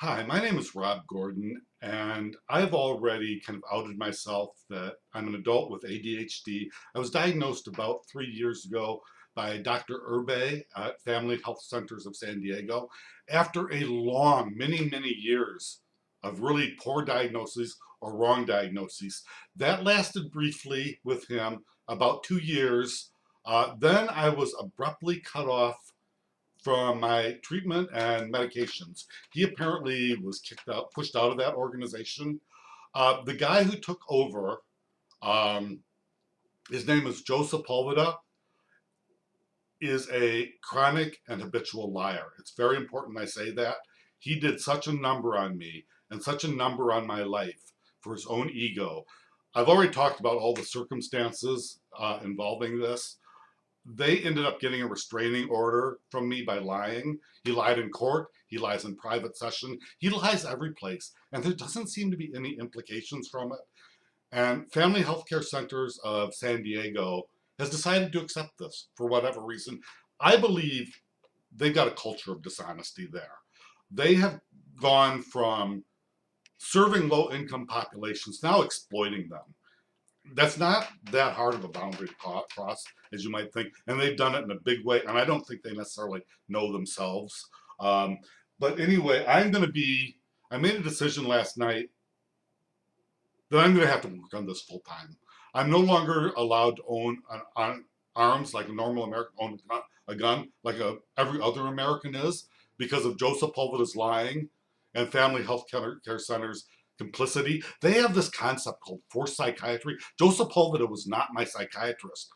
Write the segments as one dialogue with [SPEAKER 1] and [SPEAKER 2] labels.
[SPEAKER 1] Hi, my name is Rob Gordon, and I've already kind of outed myself that I'm an adult with ADHD. I was diagnosed about 3 years ago by Dr. Urbe at Family Health Centers of San Diego after a long, many years of really poor diagnoses or wrong diagnoses. That lasted briefly with him about 2 years. Then I was abruptly cut off from my treatment and medications. He apparently was kicked out, pushed out of that organization. The guy who took over, um, his name is Joe Sepulveda, is a chronic and habitual liar. It's very important I say that. He did such a number on me and such a number on my life for his own ego. I've already talked about all the circumstances involving this. They ended up getting a restraining order from me by lying. He lied in court. He lies in private session. He lies every place. And there doesn't seem to be any implications from it. And Family Healthcare Centers of San Diego has decided to accept this for whatever reason. I believe they've got a culture of dishonesty there. They have gone from serving low income populations, now exploiting them. That's not that hard of a boundary to cross as you might think, and they've done it in a big way. And I don't think they necessarily know themselves. Um, but anyway, I made a decision last night that I'm going to have to work on this full time. I'm no longer allowed to own arms like a normal American owns a gun, like every other American is, because of Joe Sepulveda's lying and Family Health Care Centers complicity. They have this concept called forced psychiatry. Joe Sepulveda was not my psychiatrist.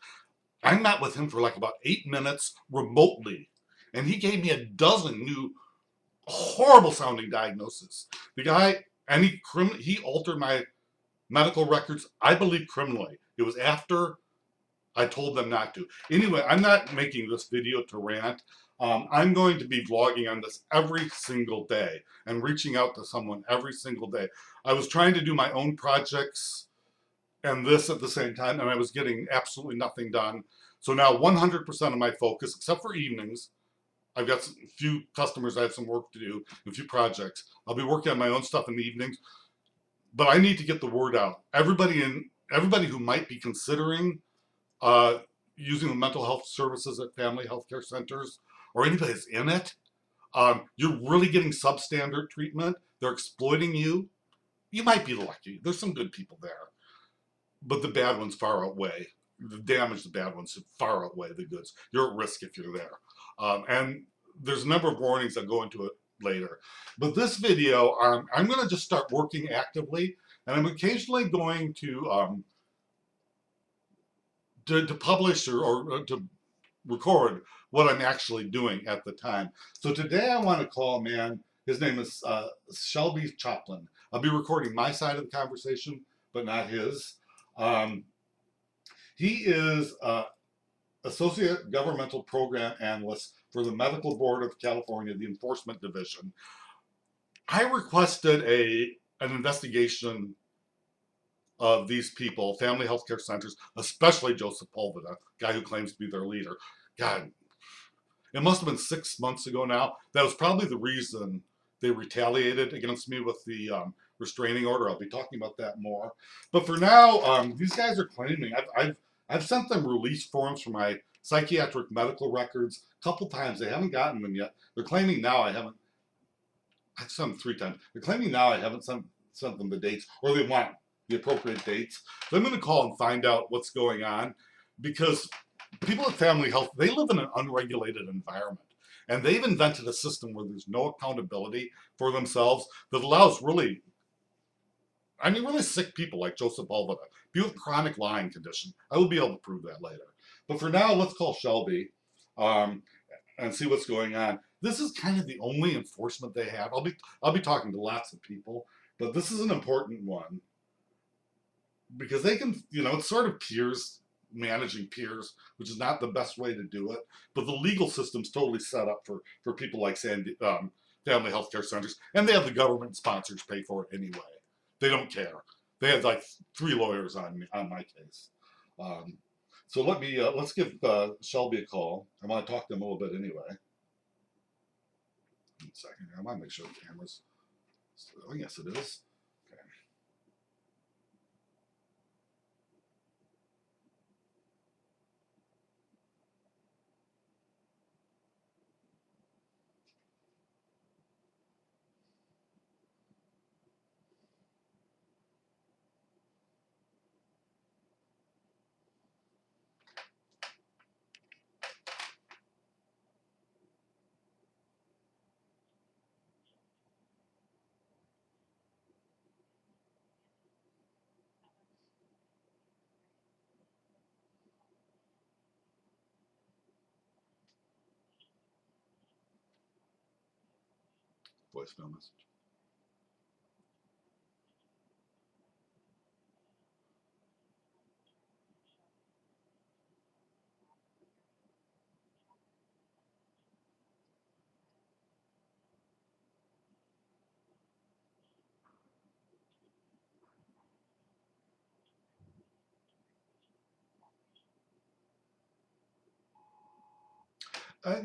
[SPEAKER 1] I met with him for like about 8 minutes remotely, and he gave me a dozen new horrible sounding diagnoses. The guy, and he altered my medical records, I believe criminally. It was after I told them not to. Anyway, I'm not making this video to rant. I'm going to be vlogging on this every single day and reaching out to someone every single day. I was trying to do my own projects and this at the same time, and I was getting absolutely nothing done. So now 100% of my focus, except for evenings, I've got a few customers I have some work to do, a few projects. I'll be working on my own stuff in the evenings, but I need to get the word out. Everybody who might be considering uh, using the mental health services at family healthcare centers, or anybody that's in it, you're really getting substandard treatment. They're exploiting you. You might be lucky. There's some good people there, but the bad ones far outweigh the damage. The bad ones far outweigh the goods. You're at risk if you're there, and there's a number of warnings that go into it later. But this video, I'm going to just start working actively, and I'm occasionally going to publish or to record what I'm actually doing at the time. So today I want to call a man. His name is Shelby Choplin. I'll be recording my side of the conversation, but not his. Um, he is Associate Governmental Program Analyst for the Medical Board of California, the Enforcement Division. I requested an investigation of these people, family healthcare centers, especially Joe Sepulveda, guy who claims to be their leader. God, it must have been 6 months ago now. That was probably the reason they retaliated against me with the restraining order. I'll be talking about that more. But for now, these guys are claiming I've sent them release forms for my psychiatric medical records a couple times. They haven't gotten them yet. They're claiming now I haven't. I've sent them 3 times. They're claiming now I haven't sent them the dates, or they want the appropriate dates. So I'm going to call and find out what's going on, because people at Family Health, they live in an unregulated environment. And they've invented a system where there's no accountability for themselves that allows really sick people like Joe Sepulveda, people with chronic lying condition. I will be able to prove that later. But for now, let's call Shelby um, and see what's going on. This is kind of the only enforcement they have. I'll be talking to lots of people, but this is an important one because they can, it's sort of peers managing peers, which is not the best way to do it. But the legal system's totally set up for people like family healthcare centers, and they have the government sponsors pay for it anyway. They don't care. They had like 3 lawyers on my case. Um, so let's give Shelby a call. I want to talk to them a little bit anyway. 1 second here. I want to make sure the camera's So, yes, it is. Okay. Voicemail message.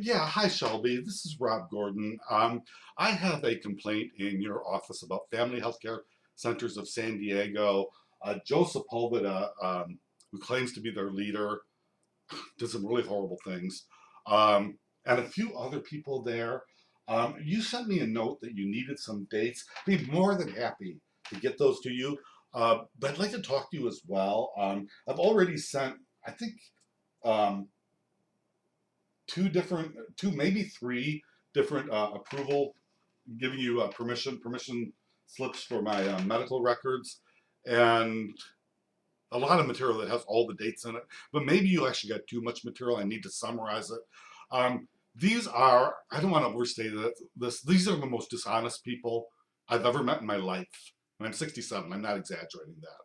[SPEAKER 1] Yeah, hi Shelby. This is Rob Gordon. I have a complaint in your office about Family Healthcare Centers of San Diego. Joe Sepulveda, who claims to be their leader, did some really horrible things, and a few other people there. You sent me a note that you needed some dates. I'd be more than happy to get those to you. But I'd like to talk to you as well. I've already sent, I think, um, two, maybe three different approval, giving you permission slips for my medical records, and a lot of material that has all the dates in it. But maybe you actually got too much material. I need to summarize it. Um, these are, I don't want to overstate this. These are the most dishonest people I've ever met in my life. And I'm 67. I'm not exaggerating that.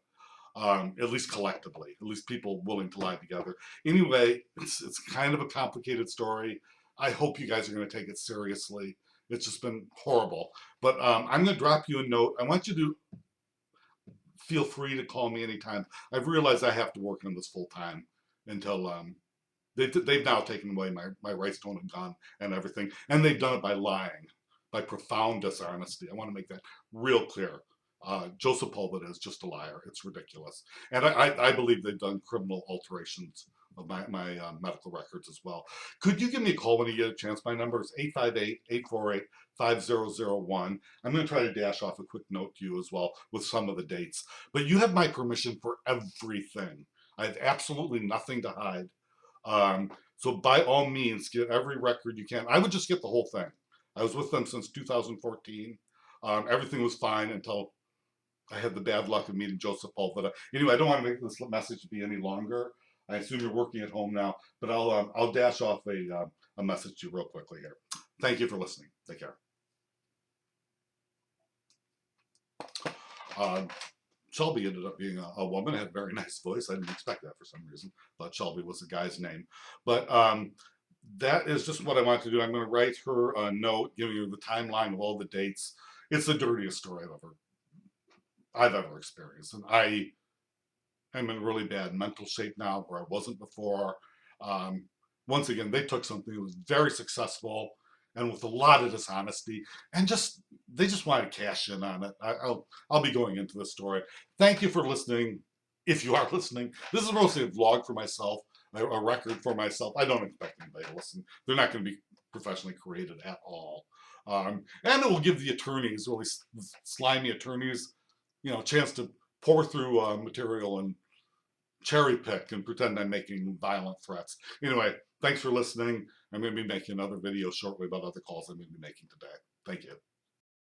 [SPEAKER 1] At least collectively, at least people willing to lie together. Anyway, it's kind of a complicated story. I hope you guys are going to take it seriously. It's just been horrible. But I'm going to drop you a note. I want you to feel free to call me anytime. I've realized I have to work on this full time until they've now taken away my rights to own a gun and everything, and they've done it by lying, by profound dishonesty. I want to make that real clear. Joe Sepulveda is just a liar. It's ridiculous, and I believe they've done criminal alterations of my medical records as well. Could you give me a call when you get a chance? My number is 858-848-5001. I'm going to try to dash off a quick note to you as well with some of the dates. But you have my permission for everything. I have absolutely nothing to hide. So by all means, get every record you can. I would just get the whole thing. I was with them since 2014. Everything was fine until I had the bad luck of meeting Joe Sepulveda. Anyway, I don't want to make this message be any longer. I assume you're working at home now, but I'll dash off a message to you real quickly here. Thank you for listening. Take care. Um, Shelby ended up being a woman, had a very nice voice. I didn't expect that for some reason. Thought Shelby was the guy's name. But that is just what I want to do. I'm going to write her a note giving her the timeline of all the dates. It's the dirtiest story I've ever experienced. And I am in really bad mental shape now where I wasn't before. Um, Once again, they took something that was very successful and with a lot of dishonesty, and they just want to cash in on it. I'll be going into the story. Thank you for listening. If you are listening, this is mostly a vlog for myself, a record for myself. I don't expect anybody to listen. They're not going to be professionally created at all. And it will give the attorneys, really slimy attorneys, a chance to pour through material and cherry pick and pretend I'm making violent threats. Anyway, thanks for listening. I'm going to be making another video shortly about other calls I'm going to be making today. Thank you.